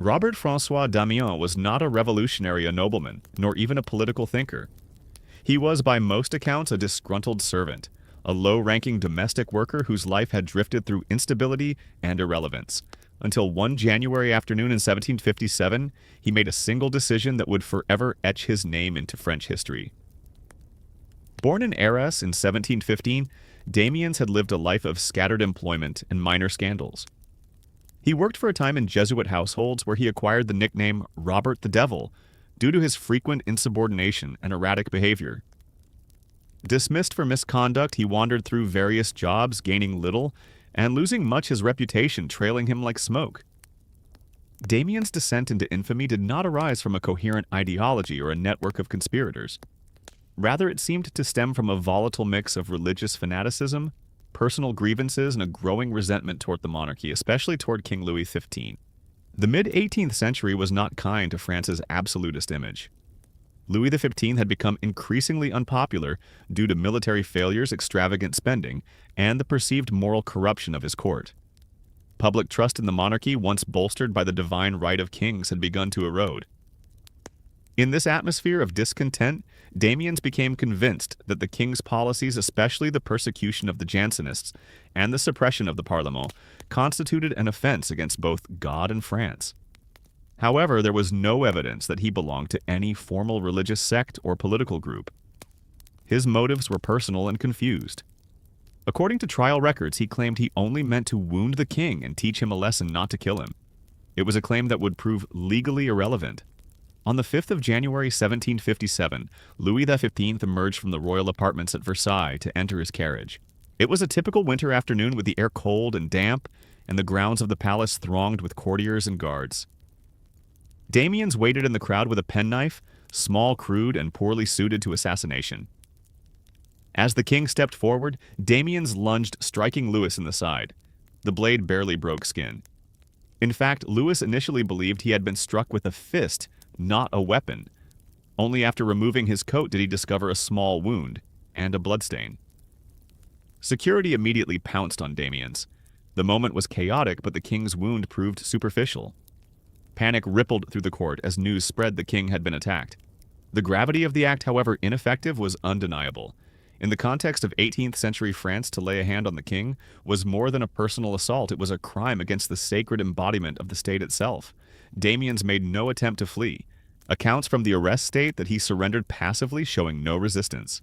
Robert-François Damiens was not a revolutionary, a nobleman, nor even a political thinker. He was by most accounts a disgruntled servant, a low-ranking domestic worker whose life had drifted through instability and irrelevance, until one January afternoon in 1757 he made a single decision that would forever etch his name into French history. Born in Arras in 1715, Damiens had lived a life of scattered employment and minor scandals. He worked for a time in Jesuit households where he acquired the nickname Robert the Devil due to his frequent insubordination and erratic behavior. Dismissed for misconduct, he wandered through various jobs, gaining little, and losing much, his reputation trailing him like smoke. Damiens' descent into infamy did not arise from a coherent ideology or a network of conspirators. Rather, it seemed to stem from a volatile mix of religious fanaticism, personal grievances, and a growing resentment toward the monarchy, especially toward King Louis XV. The mid-18th century was not kind to France's absolutist image. Louis XV had become increasingly unpopular due to military failures, extravagant spending, and the perceived moral corruption of his court. Public trust in the monarchy, once bolstered by the divine right of kings, had begun to erode. In this atmosphere of discontent, Damiens became convinced that the king's policies, especially the persecution of the Jansenists and the suppression of the Parlement, constituted an offense against both God and France. However, there was no evidence that he belonged to any formal religious sect or political group. His motives were personal and confused. According to trial records, he claimed he only meant to wound the king and teach him a lesson not to kill him. It was a claim that would prove legally irrelevant. On the 5th of January 1757, Louis XV emerged from the royal apartments at Versailles to enter his carriage. It was a typical winter afternoon with the air cold and damp, and the grounds of the palace thronged with courtiers and guards. Damiens waited in the crowd with a penknife, small, crude, and poorly suited to assassination. As the king stepped forward, Damiens lunged, striking Louis in the side. The blade barely broke skin. In fact, Louis initially believed he had been struck with a fist, not a weapon. Only after removing his coat did he discover a small wound and a bloodstain. Security immediately pounced on Damiens. The moment was chaotic, but the king's wound proved superficial. Panic rippled through the court as news spread the king had been attacked. The gravity of the act, however ineffective, was undeniable. In the context of 18th century France, to lay a hand on the king was more than a personal assault. It was a crime against the sacred embodiment of the state itself. Damiens made no attempt to flee. Accounts from the arrest state that he surrendered passively, showing no resistance.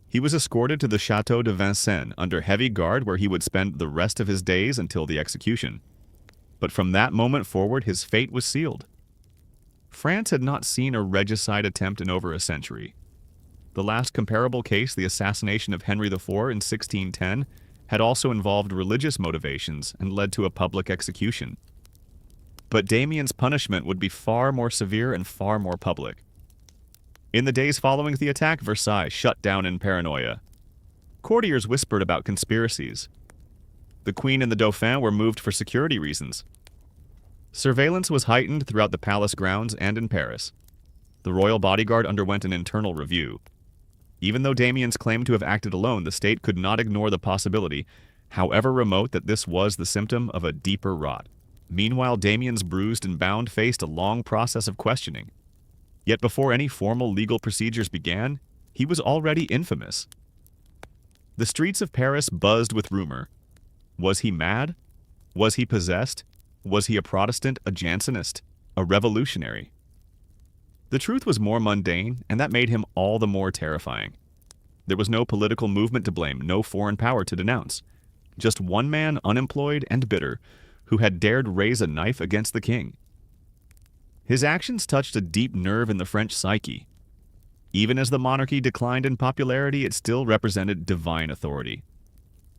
He was escorted to the Château de Vincennes under heavy guard, where he would spend the rest of his days until the execution. But from that moment forward, his fate was sealed. France had not seen a regicide attempt in over a century. The last comparable case, the assassination of Henry IV in 1610, had also involved religious motivations and led to a public execution. But Damiens' punishment would be far more severe and far more public. In the days following the attack, Versailles shut down in paranoia. Courtiers whispered about conspiracies. The Queen and the Dauphin were moved for security reasons. Surveillance was heightened throughout the palace grounds and in Paris. The royal bodyguard underwent an internal review. Even though Damiens claimed to have acted alone, the state could not ignore the possibility, however remote, that this was the symptom of a deeper rot. Meanwhile, Damiens, bruised and bound, faced a long process of questioning. Yet before any formal legal procedures began, he was already infamous. The streets of Paris buzzed with rumor. Was he mad? Was he possessed? Was he a Protestant, a Jansenist, a revolutionary? The truth was more mundane, and that made him all the more terrifying. There was no political movement to blame, no foreign power to denounce. Just one man, unemployed and bitter, who had dared raise a knife against the king. His actions touched a deep nerve in the French psyche. Even as the monarchy declined in popularity, it still represented divine authority.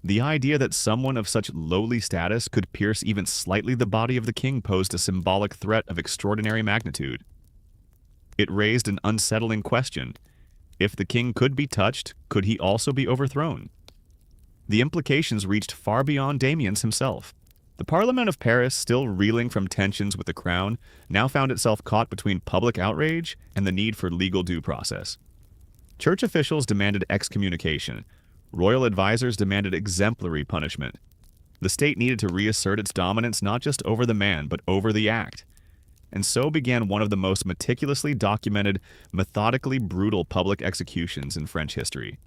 The idea that someone of such lowly status could pierce even slightly the body of the king posed a symbolic threat of extraordinary magnitude. It raised an unsettling question. If the king could be touched, could he also be overthrown? The implications reached far beyond Damiens himself. The Parliament of Paris, still reeling from tensions with the crown, now found itself caught between public outrage and the need for legal due process. Church officials demanded excommunication. Royal advisors demanded exemplary punishment. The state needed to reassert its dominance not just over the man, but over the act. and so began one of the most meticulously documented, methodically brutal public executions in French history.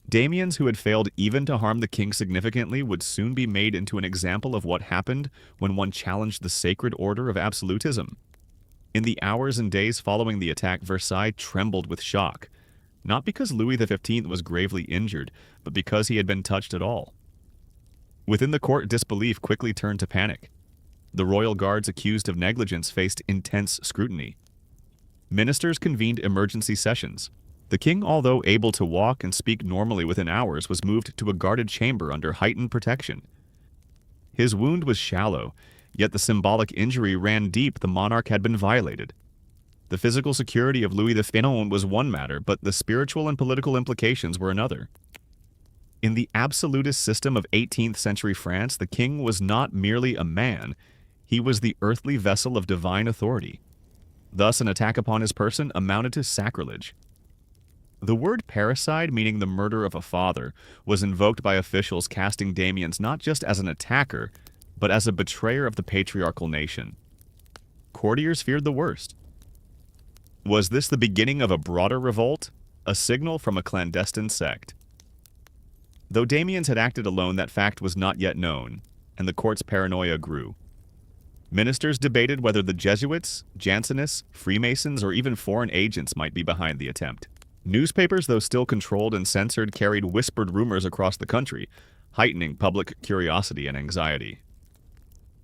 Damiens, who had failed even to harm the king significantly, would soon be made into an example of what happened when one challenged the sacred order of absolutism. In the hours and days following the attack, Versailles trembled with shock, not because Louis XV was gravely injured, but because he had been touched at all. Within the court, disbelief quickly turned to panic. The royal guards accused of negligence faced intense scrutiny. Ministers convened emergency sessions. The king, although able to walk and speak normally within hours, was moved to a guarded chamber under heightened protection. His wound was shallow, yet the symbolic injury ran deep. The monarch had been violated. The physical security of Louis XV was one matter, but the spiritual and political implications were another. In the absolutist system of 18th century France, the king was not merely a man, he was the earthly vessel of divine authority. Thus, an attack upon his person amounted to sacrilege. The word parricide, meaning the murder of a father, was invoked by officials, casting Damiens not just as an attacker, but as a betrayer of the patriarchal nation. Courtiers feared the worst. Was this the beginning of a broader revolt, a signal from a clandestine sect? Though Damiens had acted alone, that fact was not yet known, and the court's paranoia grew. Ministers debated whether the Jesuits, Jansenists, Freemasons, or even foreign agents might be behind the attempt. Newspapers, though still controlled and censored, carried whispered rumors across the country, heightening public curiosity and anxiety.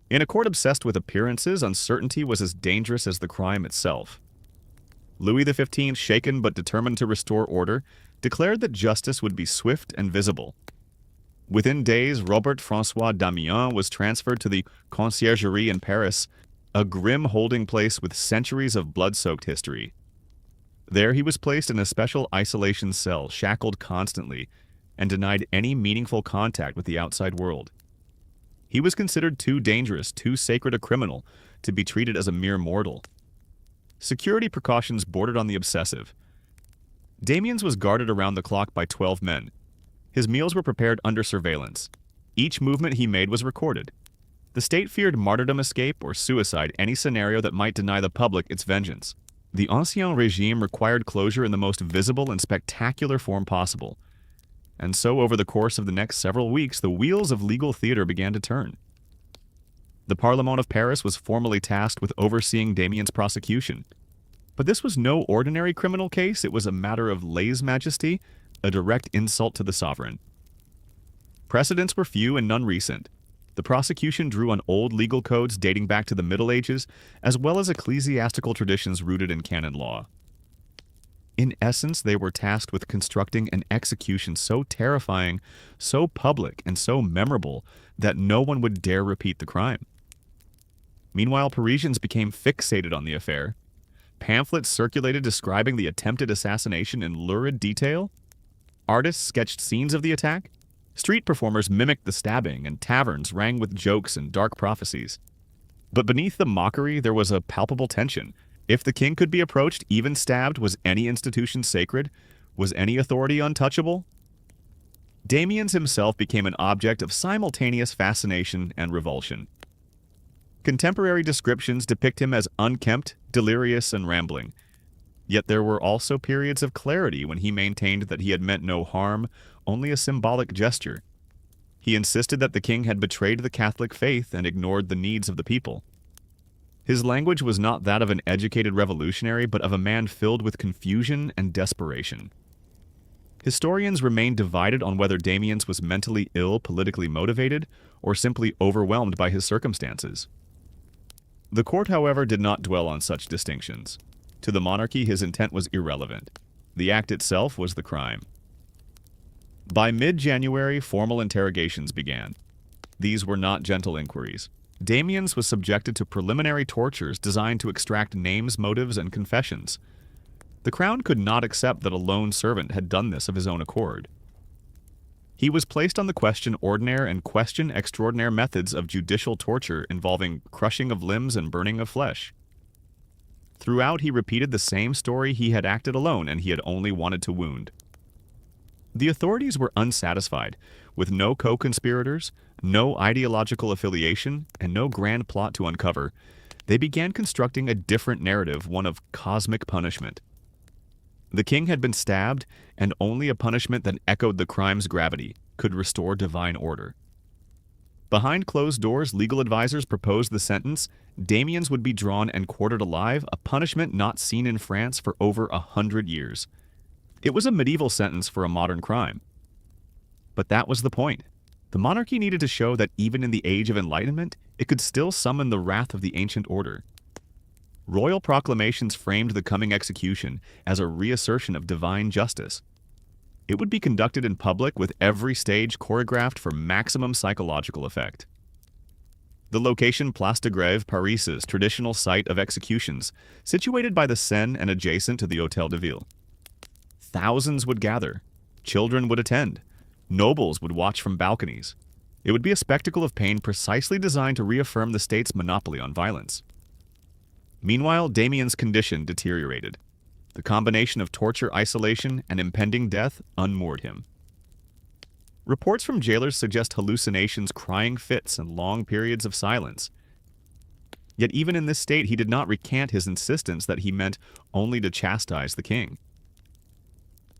In a court obsessed with appearances, uncertainty was as dangerous as the crime itself. Louis XV, shaken but determined to restore order, declared that justice would be swift and visible. Within days, Robert-François Damiens was transferred to the Conciergerie in Paris, a grim holding place with centuries of blood-soaked history. There he was placed in a special isolation cell, shackled constantly, and denied any meaningful contact with the outside world. He was considered too dangerous, too sacred a criminal, to be treated as a mere mortal. Security precautions bordered on the obsessive. Damiens was guarded around the clock by 12 men. His meals were prepared under surveillance. Each movement he made was recorded. The state feared martyrdom, escape, or suicide, any scenario that might deny the public its vengeance. The Ancien Regime required closure in the most visible and spectacular form possible. And so, over the course of the next several weeks, the wheels of legal theater began to turn. The Parlement of Paris was formally tasked with overseeing Damiens' prosecution. But this was no ordinary criminal case, it was a matter of lèse-majesté, a direct insult to the sovereign. Precedents were few and none recent. The prosecution drew on old legal codes dating back to the Middle Ages, as well as ecclesiastical traditions rooted in canon law. In essence, they were tasked with constructing an execution so terrifying, so public, and so memorable that no one would dare repeat the crime. Meanwhile, Parisians became fixated on the affair. Pamphlets circulated describing the attempted assassination in lurid detail. Artists sketched scenes of the attack. Street performers mimicked the stabbing, and taverns rang with jokes and dark prophecies. But beneath the mockery, there was a palpable tension. If the king could be approached, even stabbed, was any institution sacred? Was any authority untouchable? Damiens himself became an object of simultaneous fascination and revulsion. Contemporary descriptions depict him as unkempt, delirious, and rambling. Yet there were also periods of clarity when he maintained that he had meant no harm, only a symbolic gesture. He insisted that the king had betrayed the Catholic faith and ignored the needs of the people. His language was not that of an educated revolutionary, but of a man filled with confusion and desperation. Historians remain divided on whether Damiens was mentally ill, politically motivated, or simply overwhelmed by his circumstances. The court, however, did not dwell on such distinctions. To the monarchy, his intent was irrelevant. The act itself was the crime. By mid-January, formal interrogations began. These were not gentle inquiries. Damiens was subjected to preliminary tortures designed to extract names, motives, and confessions. The crown could not accept that a lone servant had done this of his own accord. He was placed on the question ordinaire and question extraordinaire methods of judicial torture involving crushing of limbs and burning of flesh. Throughout, he repeated the same story: he had acted alone and he had only wanted to wound. The authorities were unsatisfied. With no co-conspirators, no ideological affiliation, and no grand plot to uncover, they began constructing a different narrative, one of cosmic punishment. The king had been stabbed, and only a punishment that echoed the crime's gravity could restore divine order. Behind closed doors, legal advisors proposed the sentence: Damiens would be drawn and quartered alive, a punishment not seen in France for over 100 years. It was a medieval sentence for a modern crime. But that was the point. The monarchy needed to show that even in the Age of Enlightenment, it could still summon the wrath of the ancient order. Royal proclamations framed the coming execution as a reassertion of divine justice. It would be conducted in public, with every stage choreographed for maximum psychological effect. The location, Place de Grève, Paris's traditional site of executions, situated by the Seine and adjacent to the Hôtel de Ville. Thousands would gather. Children would attend. Nobles would watch from balconies. It would be a spectacle of pain precisely designed to reaffirm the state's monopoly on violence. Meanwhile, Damiens' condition deteriorated. The combination of torture, isolation, and impending death unmoored him. Reports from jailers suggest hallucinations, crying fits, and long periods of silence. Yet even in this state, he did not recant his insistence that he meant only to chastise the king.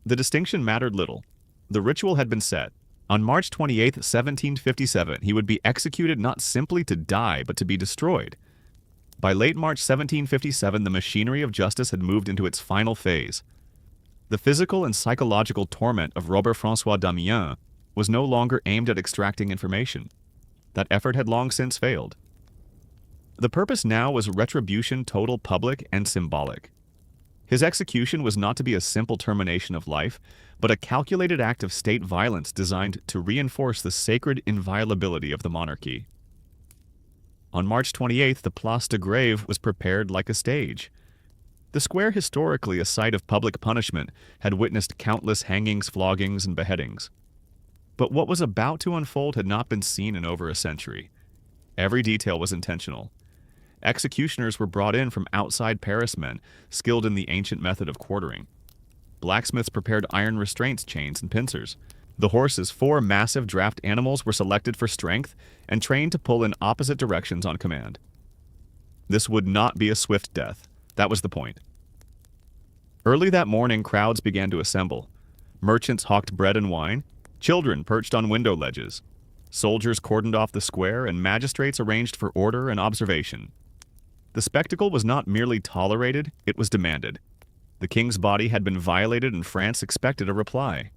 The distinction mattered little. The ritual had been set. On March 28, 1757, he would be executed not simply to die, but to be destroyed. By late March 1757, the machinery of justice had moved into its final phase. The physical and psychological torment of Robert-François Damiens was no longer aimed at extracting information. That effort had long since failed. The purpose now was retribution, total, public, and symbolic. His execution was not to be a simple termination of life, but a calculated act of state violence designed to reinforce the sacred inviolability of the monarchy. On March 28th, the Place de Grève was prepared like a stage. The square, historically a site of public punishment, had witnessed countless hangings, floggings, and beheadings. But what was about to unfold had not been seen in over a century. Every detail was intentional. Executioners were brought in from outside Paris, men skilled in the ancient method of quartering. Blacksmiths prepared iron restraints, chains, and pincers. The horses, 4 massive draft animals, were selected for strength and trained to pull in opposite directions on command. This would not be a swift death. That was the point. Early that morning, crowds began to assemble. Merchants hawked bread and wine. Children perched on window ledges. Soldiers cordoned off the square, and magistrates arranged for order and observation. The spectacle was not merely tolerated, it was demanded. The king's body had been violated, and France expected a reply.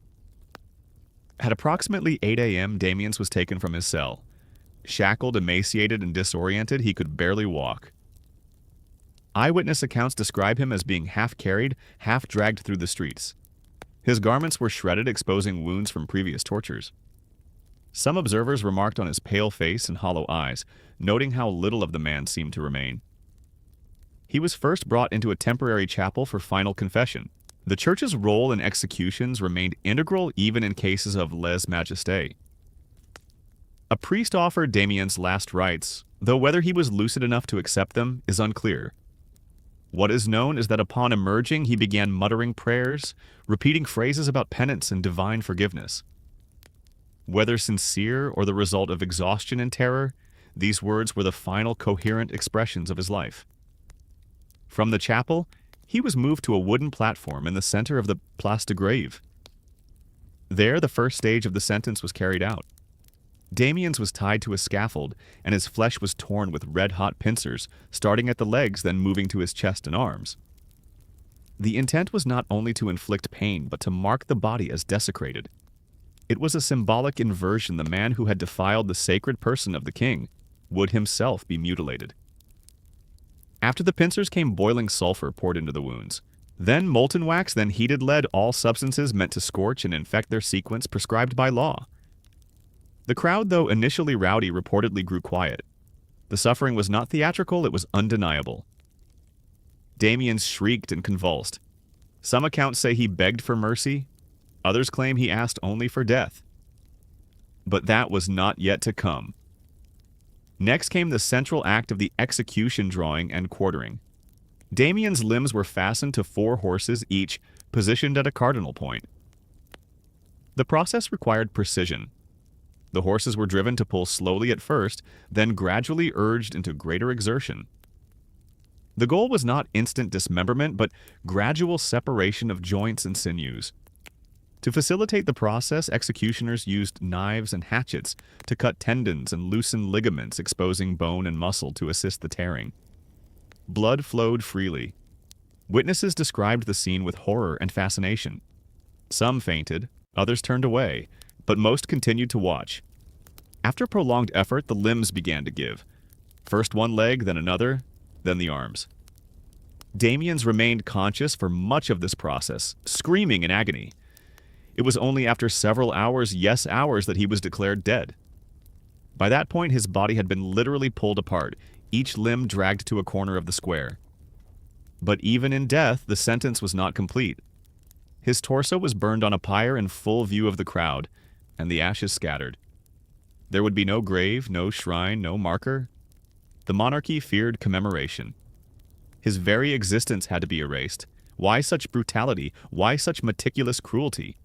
At approximately 8 a.m., Damiens was taken from his cell. Shackled, emaciated, and disoriented, he could barely walk. Eyewitness accounts describe him as being half carried, half dragged through the streets. His garments were shredded, exposing wounds from previous tortures. Some observers remarked on his pale face and hollow eyes, noting how little of the man seemed to remain. He was first brought into a temporary chapel for final confession. The church's role in executions remained integral even in cases of lèse-majesté. A priest offered Damiens' last rites, though whether he was lucid enough to accept them is unclear. What is known is that upon emerging, he began muttering prayers, repeating phrases about penance and divine forgiveness. Whether sincere or the result of exhaustion and terror, these words were the final coherent expressions of his life. From the chapel, he was moved to a wooden platform in the center of the Place de Grève. There, the first stage of the sentence was carried out. Damiens was tied to a scaffold, and his flesh was torn with red-hot pincers, starting at the legs, then moving to his chest and arms. The intent was not only to inflict pain, but to mark the body as desecrated. It was a symbolic inversion. The man who had defiled the sacred person of the king would himself be mutilated. After the pincers came boiling sulfur poured into the wounds. Then molten wax, then heated lead, all substances meant to scorch and infect their sequence prescribed by law. The crowd, though initially rowdy, reportedly grew quiet. The suffering was not theatrical, it was undeniable. Damiens shrieked and convulsed. Some accounts say he begged for mercy. Others claim he asked only for death. But that was not yet to come. Next came the central act of the execution, drawing and quartering. Damiens' limbs were fastened to 4 horses each, positioned at a cardinal point. The process required precision. The horses were driven to pull slowly at first, then gradually urged into greater exertion. The goal was not instant dismemberment, but gradual separation of joints and sinews. To facilitate the process, executioners used knives and hatchets to cut tendons and loosen ligaments, exposing bone and muscle to assist the tearing. Blood flowed freely. Witnesses described the scene with horror and fascination. Some fainted, others turned away, but most continued to watch. After prolonged effort, the limbs began to give. First one leg, then another, then the arms. Damiens remained conscious for much of this process, screaming in agony. It was only after several hours, yes hours, that he was declared dead. By that point, his body had been literally pulled apart, each limb dragged to a corner of the square. But even in death, the sentence was not complete. His torso was burned on a pyre in full view of the crowd, and the ashes scattered. There would be no grave, no shrine, no marker. The monarchy feared commemoration. His very existence had to be erased. Why such brutality? Why such meticulous cruelty?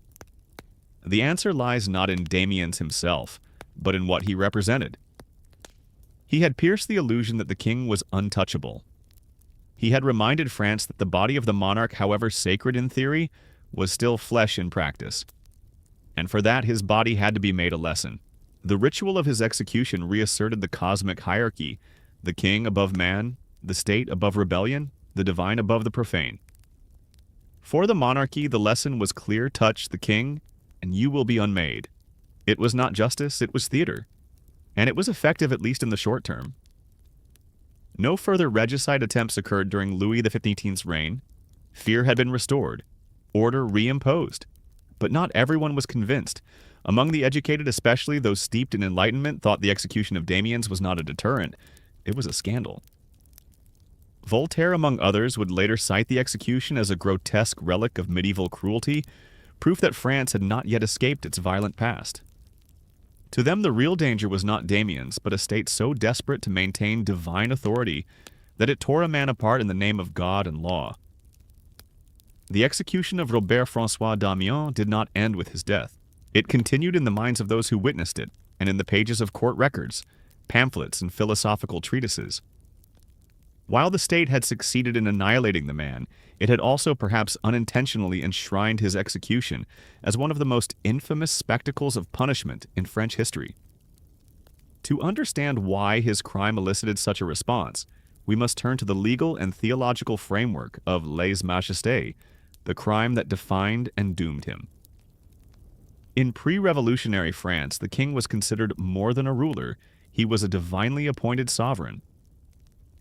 The answer lies not in Damiens himself, but in what he represented. He had pierced the illusion that the king was untouchable. He had reminded France that the body of the monarch, however sacred in theory, was still flesh in practice. And for that, his body had to be made a lesson. The ritual of his execution reasserted the cosmic hierarchy, the king above man, the state above rebellion, the divine above the profane. For the monarchy, the lesson was clear: touch the king, and you will be unmade. It was not justice, it was theater. And it was effective, at least in the short term. No further regicide attempts occurred during Louis XV's reign. Fear had been restored, order reimposed. But not everyone was convinced. Among the educated, especially those steeped in enlightenment, thought the execution of Damiens was not a deterrent, it was a scandal. Voltaire, among others, would later cite the execution as a grotesque relic of medieval cruelty, proof that France had not yet escaped its violent past. To them, the real danger was not Damiens, but a state so desperate to maintain divine authority that it tore a man apart in the name of God and law. The execution of Robert-François Damiens did not end with his death. It continued in the minds of those who witnessed it, and in the pages of court records, pamphlets, and philosophical treatises. While the state had succeeded in annihilating the man, it had also perhaps unintentionally enshrined his execution as one of the most infamous spectacles of punishment in French history. To understand why his crime elicited such a response, we must turn to the legal and theological framework of lèse-majesté, the crime that defined and doomed him. In pre-revolutionary France, the king was considered more than a ruler, he was a divinely appointed sovereign.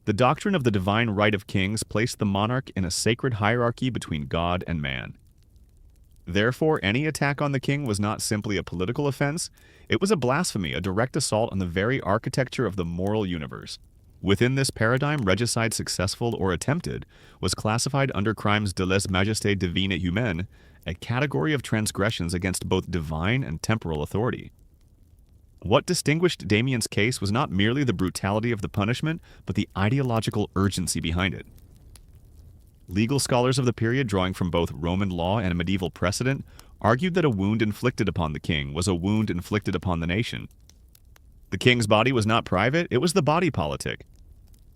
The doctrine of the divine right of kings placed the monarch in a sacred hierarchy between God and man. Therefore, any attack on the king was not simply a political offense, it was a blasphemy, a direct assault on the very architecture of the moral universe. Within this paradigm, regicide, successful or attempted, was classified under crimes de lèse-majesté divine et humaine, a category of transgressions against both divine and temporal authority. What distinguished Damiens' case was not merely the brutality of the punishment, but the ideological urgency behind it. Legal scholars of the period, drawing from both Roman law and medieval precedent, argued that a wound inflicted upon the king was a wound inflicted upon the nation. The king's body was not private, it was the body politic.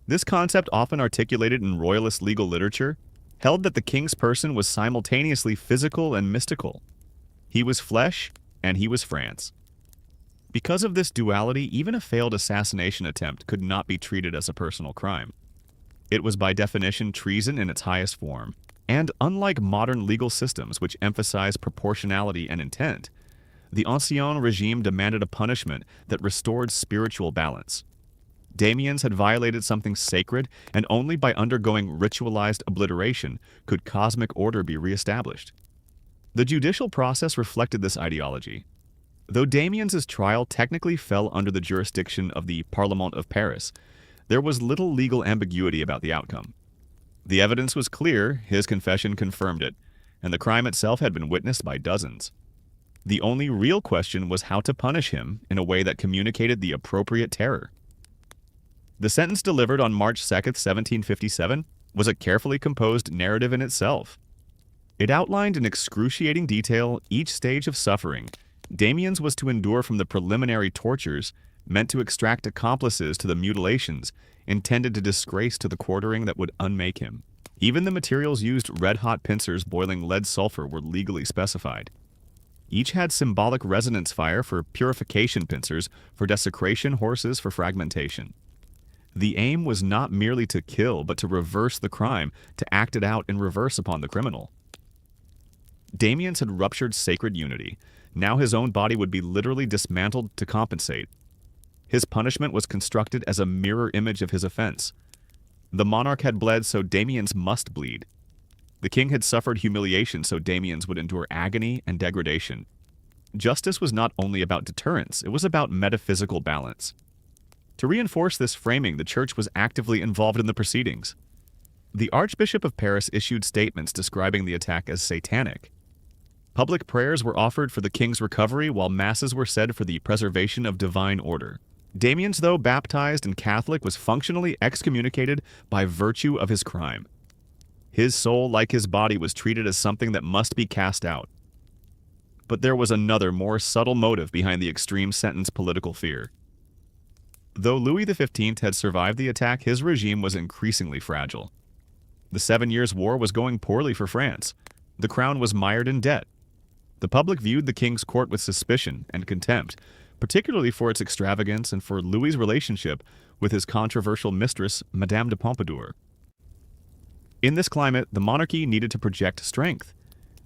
This concept, often articulated in royalist legal literature, held that the king's person was simultaneously physical and mystical. He was flesh, and he was France. Because of this duality, even a failed assassination attempt could not be treated as a personal crime. It was by definition treason in its highest form, and unlike modern legal systems which emphasize proportionality and intent, the Ancien regime demanded a punishment that restored spiritual balance. Damiens had violated something sacred, and only by undergoing ritualized obliteration could cosmic order be reestablished. The judicial process reflected this ideology. Though Damiens' trial technically fell under the jurisdiction of the Parlement of Paris, there was little legal ambiguity about the outcome. The evidence was clear, his confession confirmed it, and the crime itself had been witnessed by dozens. The only real question was how to punish him in a way that communicated the appropriate terror. The sentence delivered on March 2, 1757, was a carefully composed narrative in itself. It outlined in excruciating detail each stage of suffering Damiens was to endure from the preliminary tortures meant to extract accomplices to the mutilations, intended to disgrace to the quartering that would unmake him. Even the materials used, red-hot pincers boiling lead sulfur, were legally specified. Each had symbolic resonance fire for purification, pincers for desecration, horses for fragmentation. The aim was not merely to kill, but to reverse the crime, to act it out in reverse upon the criminal. Damiens had ruptured sacred unity. Now his own body would be literally dismantled to compensate. His punishment was constructed as a mirror image of his offense. The monarch had bled, so Damiens must bleed. The king had suffered humiliation, so Damiens would endure agony and degradation. Justice was not only about deterrence, it was about metaphysical balance. To reinforce this framing, the church was actively involved in the proceedings. The Archbishop of Paris issued statements describing the attack as satanic. Public prayers were offered for the king's recovery, while masses were said for the preservation of divine order. Damiens, though baptized and Catholic, was functionally excommunicated by virtue of his crime. His soul, like his body, was treated as something that must be cast out. But there was another, more subtle motive behind the extreme sentence: political fear. Though Louis XV had survived the attack, his regime was increasingly fragile. The 7 Years' War was going poorly for France. The crown was mired in debt. The public viewed the king's court with suspicion and contempt, particularly for its extravagance and for Louis's relationship with his controversial mistress, Madame de Pompadour. In this climate, the monarchy needed to project strength.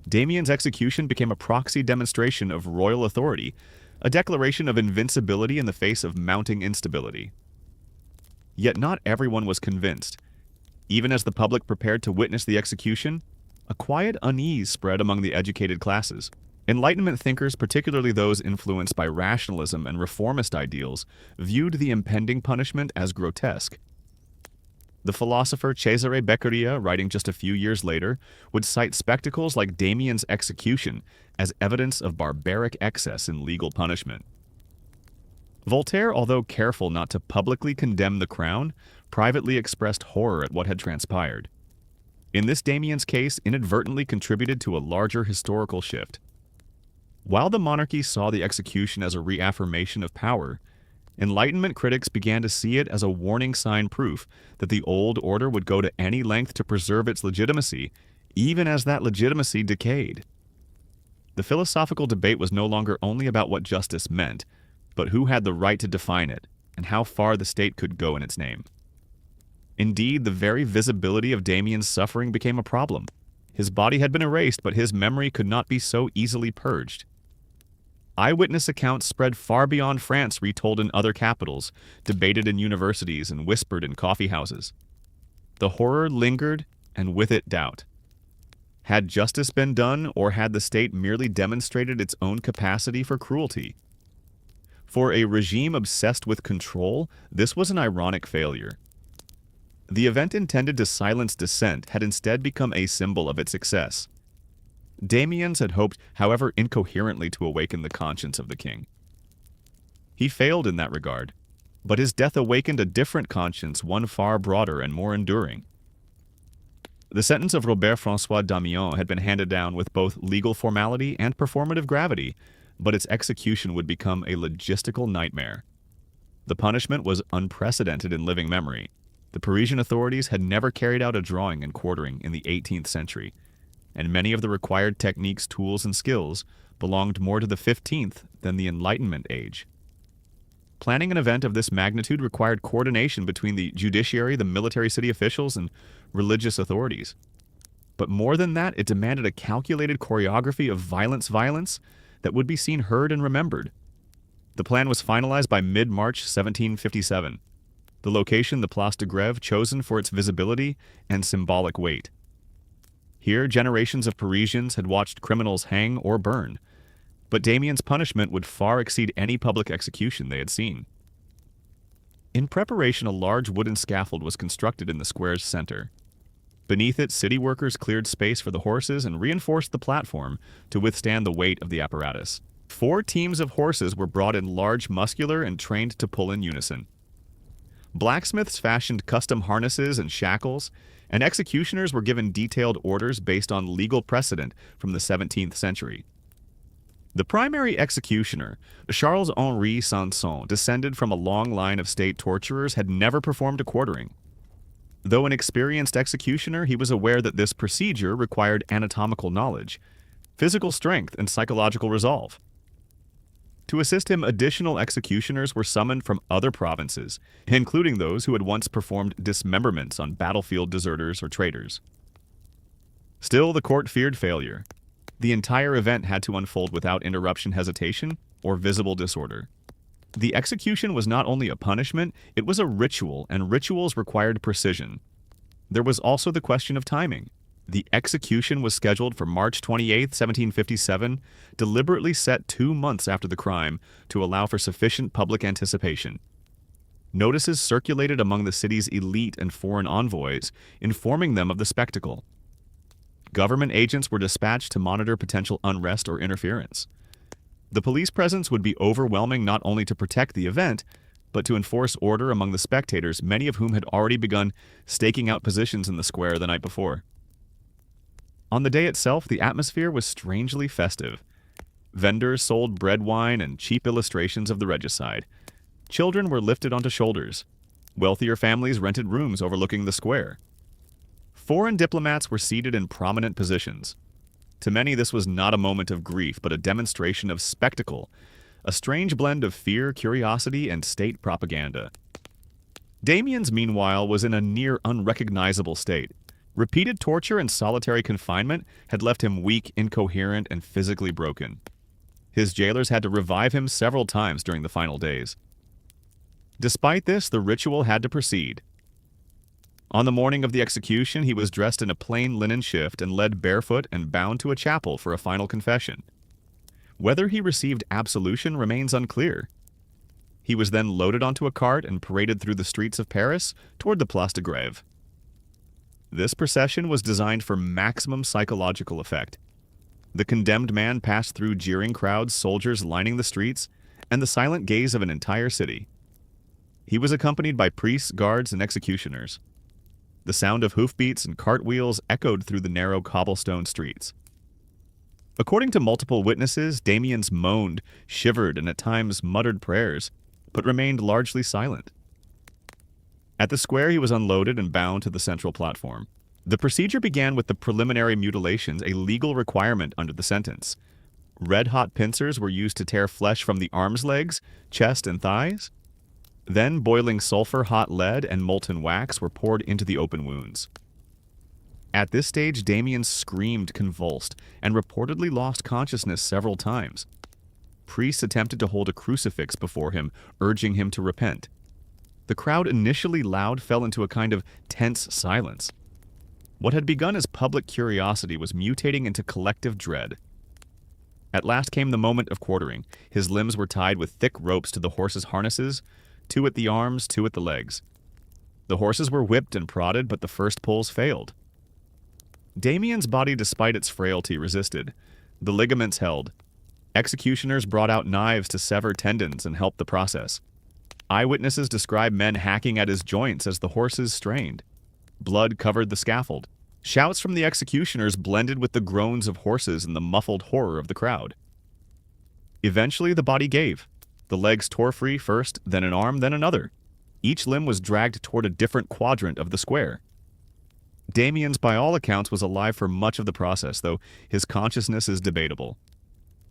Damiens' execution became a proxy demonstration of royal authority, a declaration of invincibility in the face of mounting instability. Yet not everyone was convinced. Even as the public prepared to witness the execution, a quiet unease spread among the educated classes. Enlightenment thinkers, particularly those influenced by rationalism and reformist ideals, viewed the impending punishment as grotesque. The philosopher Cesare Beccaria, writing just a few years later, would cite spectacles like Damiens' execution as evidence of barbaric excess in legal punishment. Voltaire, although careful not to publicly condemn the crown, privately expressed horror at what had transpired. In this Damiens case, inadvertently contributed to a larger historical shift. While the monarchy saw the execution as a reaffirmation of power, Enlightenment critics began to see it as a warning sign, proof that the old order would go to any length to preserve its legitimacy, even as that legitimacy decayed. The philosophical debate was no longer only about what justice meant, but who had the right to define it, and how far the state could go in its name. Indeed, the very visibility of Damiens' suffering became a problem. His body had been erased, but his memory could not be so easily purged. Eyewitness accounts spread far beyond France, retold in other capitals, debated in universities, and whispered in coffee houses. The horror lingered, and with it doubt. Had justice been done, or had the state merely demonstrated its own capacity for cruelty? For a regime obsessed with control, this was an ironic failure. The event intended to silence dissent had instead become a symbol of its success. Damiens had hoped, however incoherently, to awaken the conscience of the king. He failed in that regard, but his death awakened a different conscience, one far broader and more enduring. The sentence of Robert-François Damiens had been handed down with both legal formality and performative gravity, but its execution would become a logistical nightmare. The punishment was unprecedented in living memory. The Parisian authorities had never carried out a drawing and quartering in the 18th century, and many of the required techniques, tools, and skills belonged more to the 15th than the Enlightenment age. Planning an event of this magnitude required coordination between the judiciary, the military city officials, and religious authorities. But more than that, it demanded a calculated choreography of violence that would be seen, heard, and remembered. The plan was finalized by mid-March 1757. The location, the Place de Grève, chosen for its visibility and symbolic weight. Here, generations of Parisians had watched criminals hang or burn, but Damiens' punishment would far exceed any public execution they had seen. In preparation, a large wooden scaffold was constructed in the square's center. Beneath it, city workers cleared space for the horses and reinforced the platform to withstand the weight of the apparatus. 4 teams of horses were brought in, large, muscular, and trained to pull in unison. Blacksmiths fashioned custom harnesses and shackles, and executioners were given detailed orders based on legal precedent from the 17th century. The primary executioner, Charles-Henri Sanson, descended from a long line of state torturers, had never performed a quartering. Though an experienced executioner, he was aware that this procedure required anatomical knowledge, physical strength, and psychological resolve. To assist him, additional executioners were summoned from other provinces, including those who had once performed dismemberments on battlefield deserters or traitors. Still, the court feared failure. The entire event had to unfold without interruption, hesitation, or visible disorder. The execution was not only a punishment, it was a ritual, and rituals required precision. There was also the question of timing. The execution was scheduled for March 28, 1757, deliberately set 2 months after the crime to allow for sufficient public anticipation. Notices circulated among the city's elite and foreign envoys, informing them of the spectacle. Government agents were dispatched to monitor potential unrest or interference. The police presence would be overwhelming, not only to protect the event, but to enforce order among the spectators, many of whom had already begun staking out positions in the square the night before. On the day itself, the atmosphere was strangely festive. Vendors sold bread, wine, and cheap illustrations of the regicide. Children were lifted onto shoulders. Wealthier families rented rooms overlooking the square. Foreign diplomats were seated in prominent positions. To many, this was not a moment of grief, but a demonstration of spectacle, a strange blend of fear, curiosity, and state propaganda. Damiens, meanwhile, was in a near unrecognizable state. Repeated torture and solitary confinement had left him weak, incoherent, and physically broken. His jailers had to revive him several times during the final days. Despite this, the ritual had to proceed. On the morning of the execution, he was dressed in a plain linen shift and led barefoot and bound to a chapel for a final confession. Whether he received absolution remains unclear. He was then loaded onto a cart and paraded through the streets of Paris toward the Place de Grève. This procession was designed for maximum psychological effect. The condemned man passed through jeering crowds, soldiers lining the streets, and the silent gaze of an entire city. He was accompanied by priests, guards, and executioners. The sound of hoofbeats and cartwheels echoed through the narrow cobblestone streets. According to multiple witnesses, Damiens moaned, shivered, and at times muttered prayers, but remained largely silent. At the square, he was unloaded and bound to the central platform. The procedure began with the preliminary mutilations, a legal requirement under the sentence. Red-hot pincers were used to tear flesh from the arms, legs, chest, and thighs. Then boiling sulfur, hot lead, and molten wax were poured into the open wounds. At this stage, Damiens screamed, convulsed, and reportedly lost consciousness several times. Priests attempted to hold a crucifix before him, urging him to repent. The crowd, initially loud, fell into a kind of tense silence. What had begun as public curiosity was mutating into collective dread. At last came the moment of quartering. His limbs were tied with thick ropes to the horses' harnesses, 2 at the arms, 2 at the legs. The horses were whipped and prodded, but the first pulls failed. Damiens' body, despite its frailty, resisted. The ligaments held. Executioners brought out knives to sever tendons and help the process. Eyewitnesses describe men hacking at his joints as the horses strained. Blood covered the scaffold. Shouts from the executioners blended with the groans of horses and the muffled horror of the crowd. Eventually, the body gave. The legs tore free first, then an arm, then another. Each limb was dragged toward a different quadrant of the square. Damiens, by all accounts, was alive for much of the process, though his consciousness is debatable.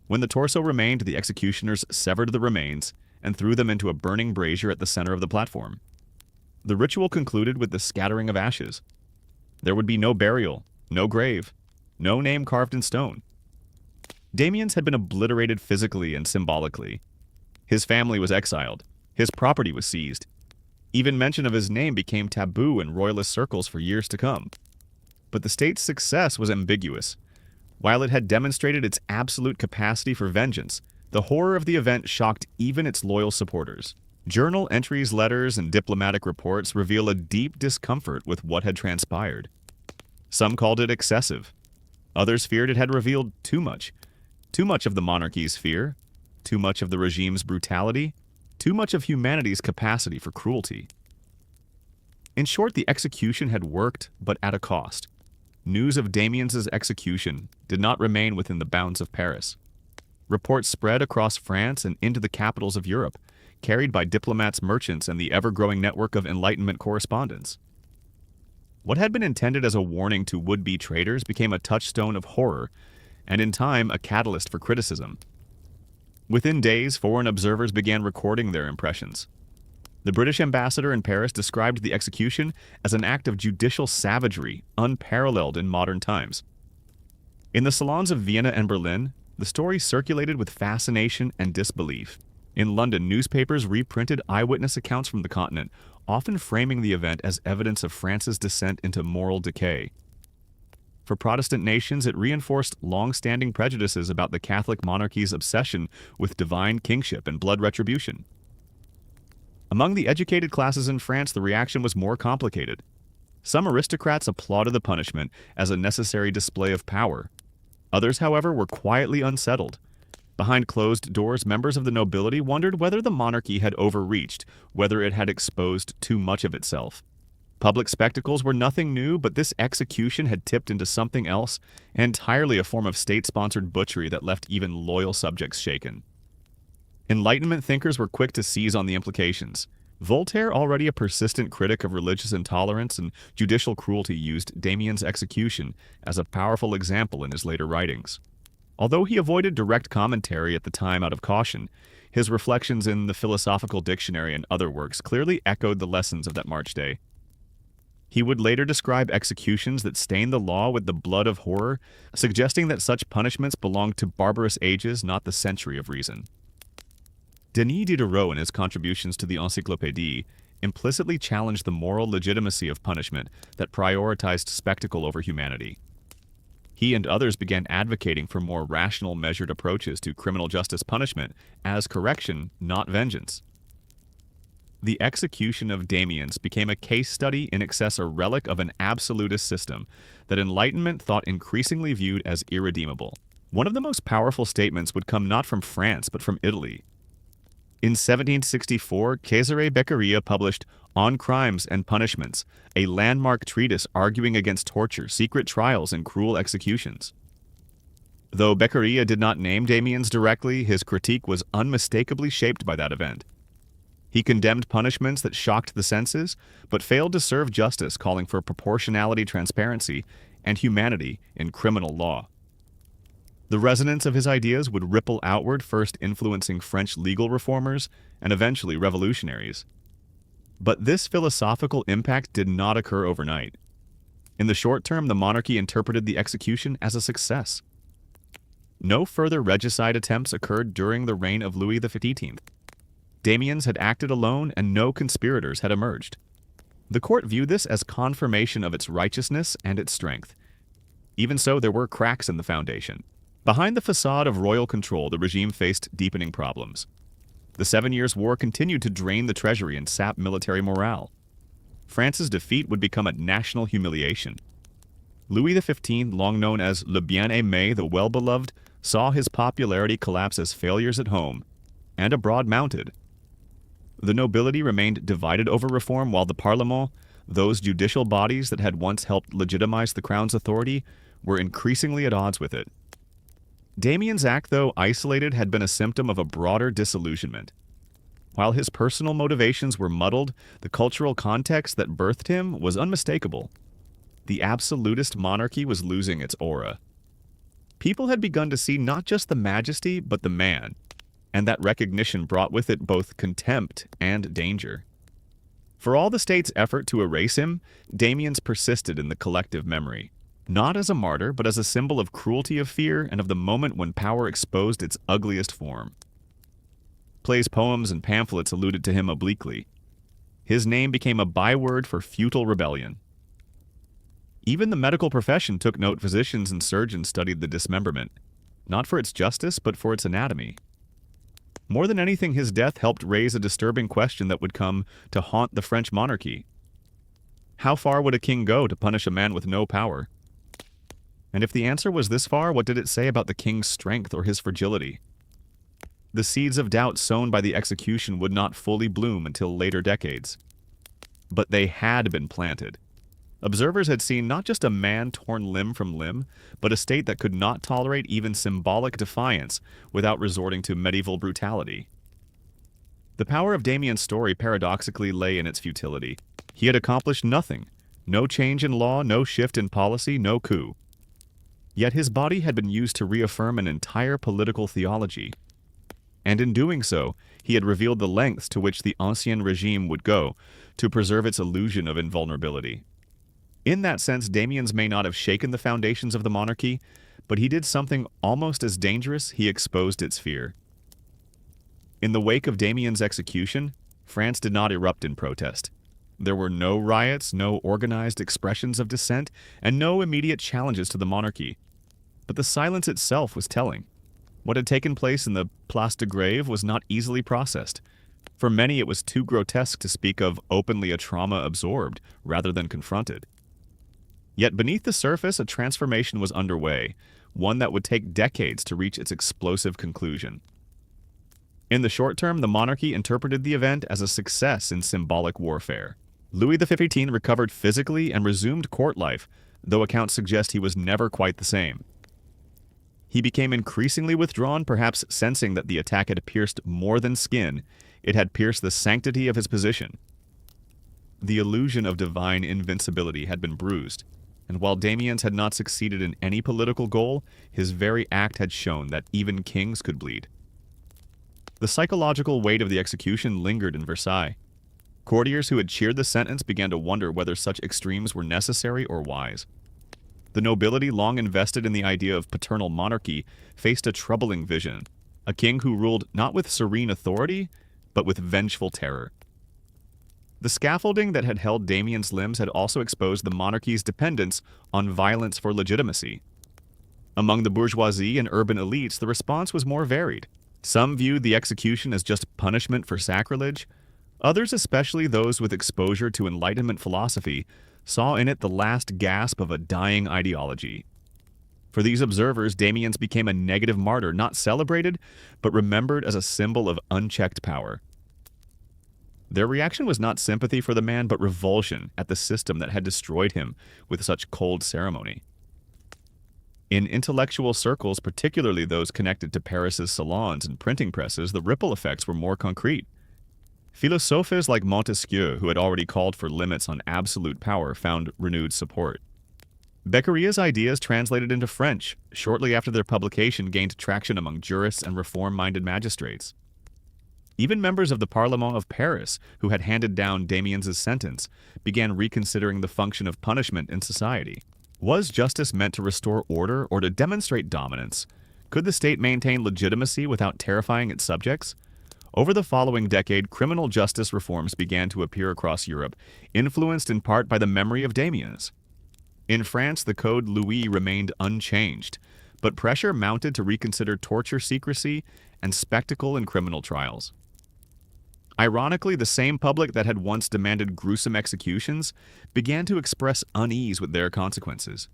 When the torso remained, the executioners severed the remains and threw them into a burning brazier at the center of the platform. The ritual concluded with the scattering of ashes. There would be no burial, no grave, no name carved in stone. Damiens had been obliterated physically and symbolically. His family was exiled. His property was seized. Even mention of his name became taboo in royalist circles for years to come. But the state's success was ambiguous. While it had demonstrated its absolute capacity for vengeance, the horror of the event shocked even its loyal supporters. Journal entries, letters, and diplomatic reports reveal a deep discomfort with what had transpired. Some called it excessive. Others feared it had revealed too much of the monarchy's fear, too much of the regime's brutality, too much of humanity's capacity for cruelty. In short, the execution had worked, but at a cost. News of Damiens' execution did not remain within the bounds of Paris. Reports spread across France and into the capitals of Europe, carried by diplomats, merchants, and the ever-growing network of Enlightenment correspondents. What had been intended as a warning to would-be traitors became a touchstone of horror, and in time a catalyst for criticism. Within days, foreign observers began recording their impressions. The British ambassador in Paris described the execution as an act of judicial savagery unparalleled in modern times. In the salons of Vienna and Berlin, the story circulated with fascination and disbelief. In London, newspapers reprinted eyewitness accounts from the continent, often framing the event as evidence of France's descent into moral decay. For Protestant nations, it reinforced long-standing prejudices about the Catholic monarchy's obsession with divine kingship and blood retribution. Among the educated classes in France, the reaction was more complicated. Some aristocrats applauded the punishment as a necessary display of power. Others, however, were quietly unsettled. Behind closed doors, members of the nobility wondered whether the monarchy had overreached, whether it had exposed too much of itself. Public spectacles were nothing new, but this execution had tipped into something else, entirely a form of state-sponsored butchery that left even loyal subjects shaken. Enlightenment thinkers were quick to seize on the implications. Voltaire, already a persistent critic of religious intolerance and judicial cruelty, used Damiens' execution as a powerful example in his later writings. Although he avoided direct commentary at the time out of caution, his reflections in the Philosophical Dictionary and other works clearly echoed the lessons of that March day. He would later describe executions that stained the law with the blood of horror, suggesting that such punishments belonged to barbarous ages, not the century of reason. Denis Diderot, in his contributions to the Encyclopédie, implicitly challenged the moral legitimacy of punishment that prioritized spectacle over humanity. He and others began advocating for more rational, measured approaches to criminal justice punishment as correction, not vengeance. The execution of Damiens became a case study, in excess a relic of an absolutist system that Enlightenment thought increasingly viewed as irredeemable. One of the most powerful statements would come not from France but from Italy. In 1764, Cesare Beccaria published On Crimes and Punishments, a landmark treatise arguing against torture, secret trials, and cruel executions. Though Beccaria did not name Damiens directly, his critique was unmistakably shaped by that event. He condemned punishments that shocked the senses, but failed to serve justice, calling for proportionality, transparency, and humanity in criminal law. The resonance of his ideas would ripple outward, first influencing French legal reformers and eventually revolutionaries. But this philosophical impact did not occur overnight. In the short term, the monarchy interpreted the execution as a success. No further regicide attempts occurred during the reign of Louis XV. Damiens had acted alone and no conspirators had emerged. The court viewed this as confirmation of its righteousness and its strength. Even so, there were cracks in the foundation. Behind the facade of royal control, the regime faced deepening problems. The 7 Years' War continued to drain the treasury and sap military morale. France's defeat would become a national humiliation. Louis XV, long known as Le Bien-Aimé, the Well-Beloved, saw his popularity collapse as failures at home, and abroad mounted. The nobility remained divided over reform, while the Parlement, those judicial bodies that had once helped legitimize the crown's authority, were increasingly at odds with it. Damiens' act, though isolated, had been a symptom of a broader disillusionment. While his personal motivations were muddled, the cultural context that birthed him was unmistakable. The absolutist monarchy was losing its aura. People had begun to see not just the majesty, but the man, and that recognition brought with it both contempt and danger. For all the state's effort to erase him, Damiens persisted in the collective memory, not as a martyr, but as a symbol of cruelty, of fear, and of the moment when power exposed its ugliest form. Plays, poems, and pamphlets alluded to him obliquely. His name became a byword for futile rebellion. Even the medical profession took note. Physicians and surgeons studied the dismemberment, not for its justice, but for its anatomy. More than anything, his death helped raise a disturbing question that would come to haunt the French monarchy. How far would a king go to punish a man with no power? And if the answer was this far, what did it say about the king's strength or his fragility? The seeds of doubt sown by the execution would not fully bloom until later decades. But they had been planted. Observers had seen not just a man torn limb from limb, but a state that could not tolerate even symbolic defiance without resorting to medieval brutality. The power of Damiens' story paradoxically lay in its futility. He had accomplished nothing. No change in law, no shift in policy, no coup. Yet his body had been used to reaffirm an entire political theology. And in doing so, he had revealed the lengths to which the Ancien Regime would go to preserve its illusion of invulnerability. In that sense, Damiens may not have shaken the foundations of the monarchy, but he did something almost as dangerous. He exposed its fear. In the wake of Damiens' execution, France did not erupt in protest. There were no riots, no organized expressions of dissent, and no immediate challenges to the monarchy. But the silence itself was telling. What had taken place in the Place de Grève was not easily processed. For many, it was too grotesque to speak of openly a trauma absorbed rather than confronted. Yet beneath the surface, a transformation was underway, one that would take decades to reach its explosive conclusion. In the short term, the monarchy interpreted the event as a success in symbolic warfare. Louis XV recovered physically and resumed court life, though accounts suggest he was never quite the same. He became increasingly withdrawn, perhaps sensing that the attack had pierced more than skin, it had pierced the sanctity of his position. The illusion of divine invincibility had been bruised, and while Damiens had not succeeded in any political goal, his very act had shown that even kings could bleed. The psychological weight of the execution lingered in Versailles. Courtiers who had cheered the sentence began to wonder whether such extremes were necessary or wise. The nobility, long invested in the idea of paternal monarchy, faced a troubling vision, a king who ruled not with serene authority, but with vengeful terror. The scaffolding that had held Damiens' limbs had also exposed the monarchy's dependence on violence for legitimacy. Among the bourgeoisie and urban elites, the response was more varied. Some viewed the execution as just punishment for sacrilege. Others, especially those with exposure to Enlightenment philosophy, saw in it the last gasp of a dying ideology. For these observers, Damiens became a negative martyr, not celebrated, but remembered as a symbol of unchecked power. Their reaction was not sympathy for the man, but revulsion at the system that had destroyed him with such cold ceremony. In intellectual circles, particularly those connected to Paris's salons and printing presses, the ripple effects were more concrete. Philosophes like Montesquieu, who had already called for limits on absolute power, found renewed support. Becquerel's ideas translated into French shortly after their publication gained traction among jurists and reform-minded magistrates. Even members of the Parlement of Paris, who had handed down Damiens' sentence, began reconsidering the function of punishment in society. Was justice meant to restore order or to demonstrate dominance? Could the state maintain legitimacy without terrifying its subjects? Over the following decade, criminal justice reforms began to appear across Europe, influenced in part by the memory of Damiens. In France, the Code Louis remained unchanged, but pressure mounted to reconsider torture secrecy and spectacle in criminal trials. Ironically, the same public that had once demanded gruesome executions began to express unease with their consequences.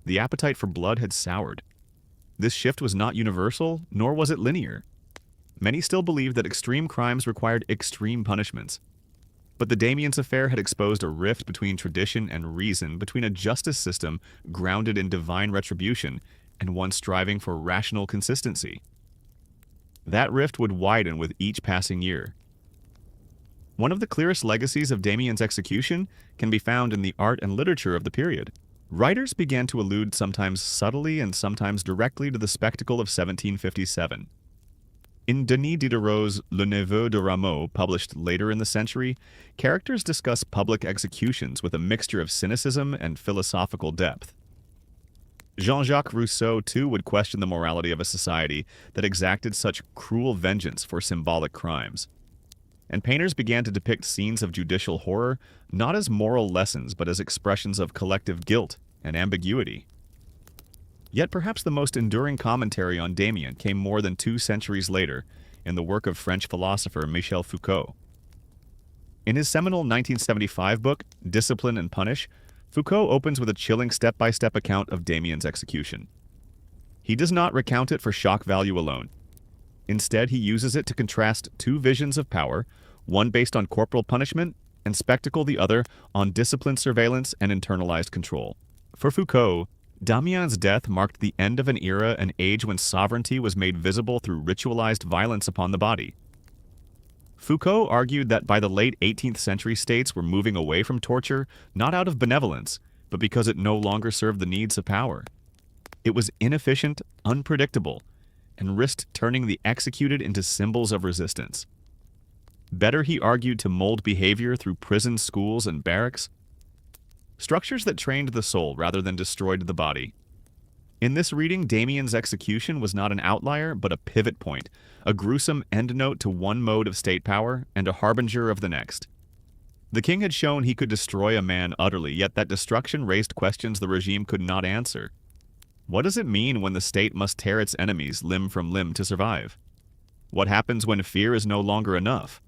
The appetite for blood had soured. This shift was not universal, nor was it linear. Many still believed that extreme crimes required extreme punishments. But the Damiens affair had exposed a rift between tradition and reason, between a justice system grounded in divine retribution and one striving for rational consistency. That rift would widen with each passing year. One of the clearest legacies of Damiens' execution can be found in the art and literature of the period. Writers began to allude sometimes subtly and sometimes directly to the spectacle of 1757. In Denis Diderot's Le Neveu de Rameau, published later in the century, characters discuss public executions with a mixture of cynicism and philosophical depth. Jean-Jacques Rousseau, too, would question the morality of a society that exacted such cruel vengeance for symbolic crimes. And painters began to depict scenes of judicial horror not as moral lessons but as expressions of collective guilt and ambiguity. Yet perhaps the most enduring commentary on Damiens came more than 2 centuries later in the work of French philosopher Michel Foucault. In his seminal 1975 book, Discipline and Punish, Foucault opens with a chilling step-by-step account of Damiens' execution. He does not recount it for shock value alone. Instead, he uses it to contrast 2 visions of power, one based on corporal punishment and spectacle the other on disciplined surveillance and internalized control. For Foucault, Damiens' death marked the end of an era and age when sovereignty was made visible through ritualized violence upon the body. Foucault argued that by the late 18th century states were moving away from torture not out of benevolence, but because it no longer served the needs of power. It was inefficient, unpredictable, and risked turning the executed into symbols of resistance. Better, he argued, to mold behavior through prisons, schools, and barracks, structures that trained the soul rather than destroyed the body. In this reading, Damiens' execution was not an outlier, but a pivot point, a gruesome endnote to one mode of state power and a harbinger of the next. The king had shown he could destroy a man utterly, yet that destruction raised questions the regime could not answer. What does it mean when the state must tear its enemies limb from limb to survive? What happens when fear is no longer enough?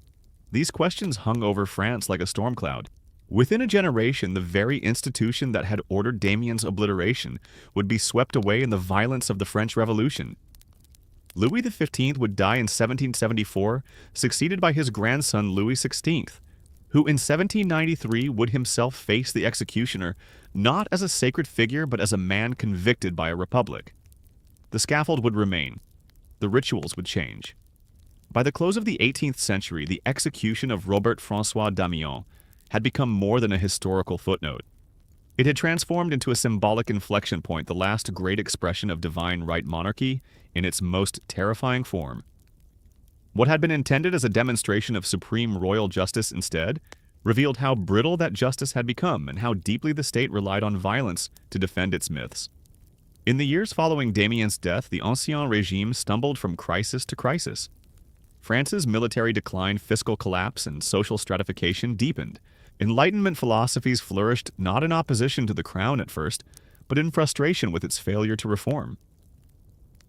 These questions hung over France like a storm cloud. Within a generation, the very institution that had ordered Damiens' obliteration would be swept away in the violence of the French Revolution. Louis XV would die in 1774, succeeded by his grandson Louis XVI, who in 1793 would himself face the executioner not as a sacred figure but as a man convicted by a republic. The scaffold would remain. The rituals would change. By the close of the 18th century, the execution of Robert-François Damiens had become more than a historical footnote. It had transformed into a symbolic inflection point, the last great expression of divine right monarchy in its most terrifying form. What had been intended as a demonstration of supreme royal justice instead revealed how brittle that justice had become and how deeply the state relied on violence to defend its myths. In the years following Damiens' death, the Ancien Regime stumbled from crisis to crisis. France's military decline, fiscal collapse, and social stratification deepened. Enlightenment philosophies flourished not in opposition to the crown at first, but in frustration with its failure to reform.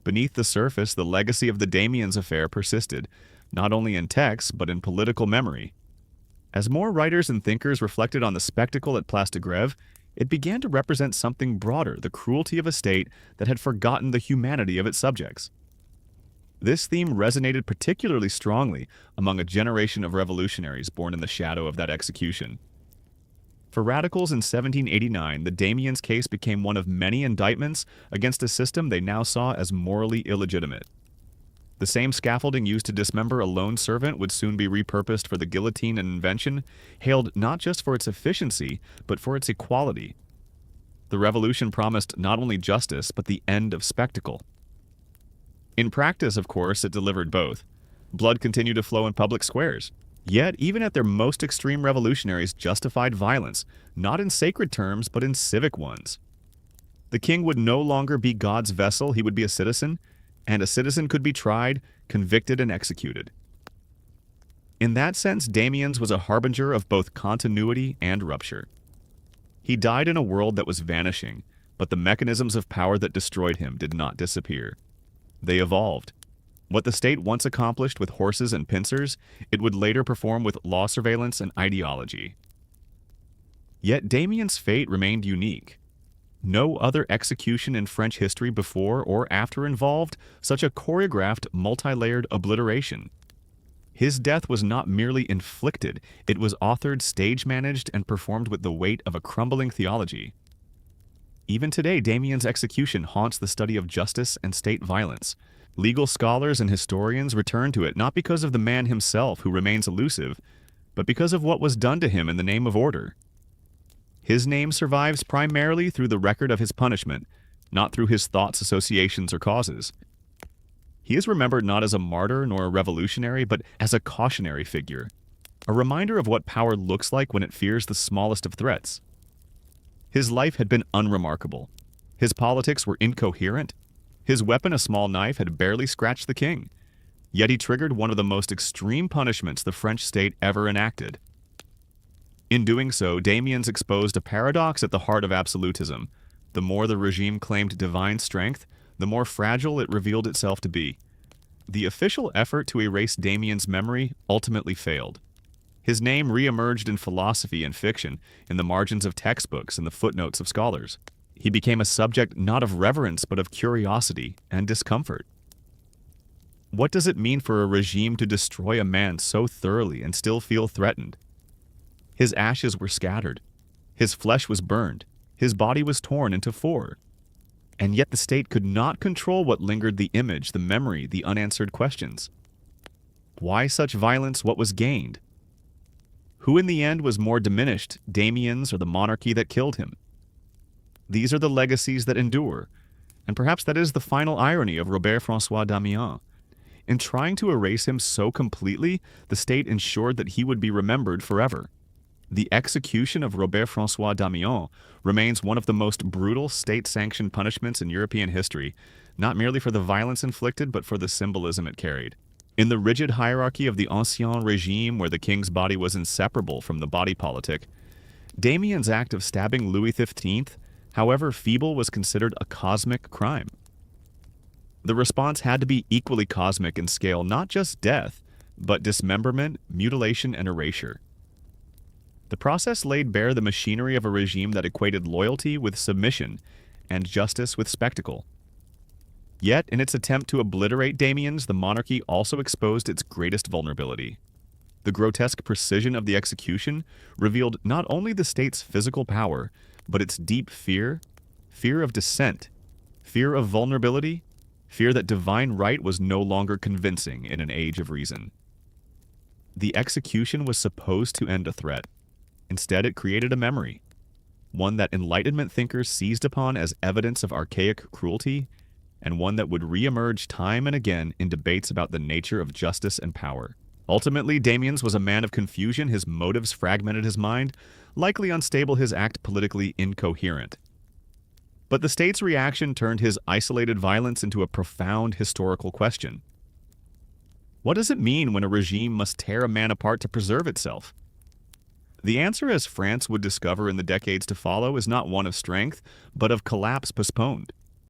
Beneath the surface, the legacy of the Damiens affair persisted, not only in text, but in political memory. As more writers and thinkers reflected on the spectacle at Place de Grève, it began to represent something broader, the cruelty of a state that had forgotten the humanity of its subjects. This theme resonated particularly strongly among a generation of revolutionaries born in the shadow of that execution. For radicals in 1789, the Damiens case became one of many indictments against a system they now saw as morally illegitimate. The same scaffolding used to dismember a lone servant would soon be repurposed for the guillotine, an invention hailed not just for its efficiency, but for its equality. The revolution promised not only justice, but the end of spectacle. In practice, of course, it delivered both. Blood continued to flow in public squares. Yet, even at their most extreme, revolutionaries justified violence, not in sacred terms, but in civic ones. The king would no longer be God's vessel, he would be a citizen, and a citizen could be tried, convicted, and executed. In that sense, Damiens was a harbinger of both continuity and rupture. He died in a world that was vanishing, but the mechanisms of power that destroyed him did not disappear. They evolved. What the state once accomplished with horses and pincers, it would later perform with law surveillance and ideology. Yet Damiens' fate remained unique. No other execution in French history before or after involved such a choreographed, multi-layered obliteration. His death was not merely inflicted, it was authored, stage-managed, and performed with the weight of a crumbling theology. Even today, Damiens' execution haunts the study of justice and state violence. Legal scholars and historians return to it not because of the man himself, who remains elusive, but because of what was done to him in the name of order. His name survives primarily through the record of his punishment, not through his thoughts, associations, or causes. He is remembered not as a martyr nor a revolutionary, but as a cautionary figure, a reminder of what power looks like when it fears the smallest of threats. His life had been unremarkable. His politics were incoherent. His weapon, a small knife, had barely scratched the king. Yet he triggered one of the most extreme punishments the French state ever enacted. In doing so, Damiens exposed a paradox at the heart of absolutism. The more the regime claimed divine strength, the more fragile it revealed itself to be. The official effort to erase Damiens' memory ultimately failed. His name re-emerged in philosophy and fiction, in the margins of textbooks and the footnotes of scholars. He became a subject not of reverence but of curiosity and discomfort. What does it mean for a regime to destroy a man so thoroughly and still feel threatened? His ashes were scattered. His flesh was burned. His body was torn into four. And yet the state could not control what lingered: the image, the memory, the unanswered questions. Why such violence? What was gained? Who in the end was more diminished, Damiens or the monarchy that killed him? These are the legacies that endure, and perhaps that is the final irony of Robert-François Damiens. In trying to erase him so completely, the state ensured that he would be remembered forever. The execution of Robert-François Damiens remains one of the most brutal state-sanctioned punishments in European history, not merely for the violence inflicted, but for the symbolism it carried. In the rigid hierarchy of the Ancien Regime, where the king's body was inseparable from the body politic, Damiens' act of stabbing Louis XV, however feeble, was considered a cosmic crime. The response had to be equally cosmic in scale, not just death, but dismemberment, mutilation, and erasure. The process laid bare the machinery of a regime that equated loyalty with submission and justice with spectacle. Yet, in its attempt to obliterate Damiens, the monarchy also exposed its greatest vulnerability. The grotesque precision of the execution revealed not only the state's physical power, but its deep fear of dissent, fear of vulnerability, fear that divine right was no longer convincing in an age of reason. The execution was supposed to end a threat. Instead, it created a memory, one that Enlightenment thinkers seized upon as evidence of archaic cruelty, and one that would re-emerge time and again in debates about the nature of justice and power. Ultimately, Damiens was a man of confusion. His motives fragmented his mind, likely unstable, his act politically incoherent. But the state's reaction turned his isolated violence into a profound historical question. What does it mean when a regime must tear a man apart to preserve itself? The answer, as France would discover in the decades to follow, is not one of strength, but of collapse postponed.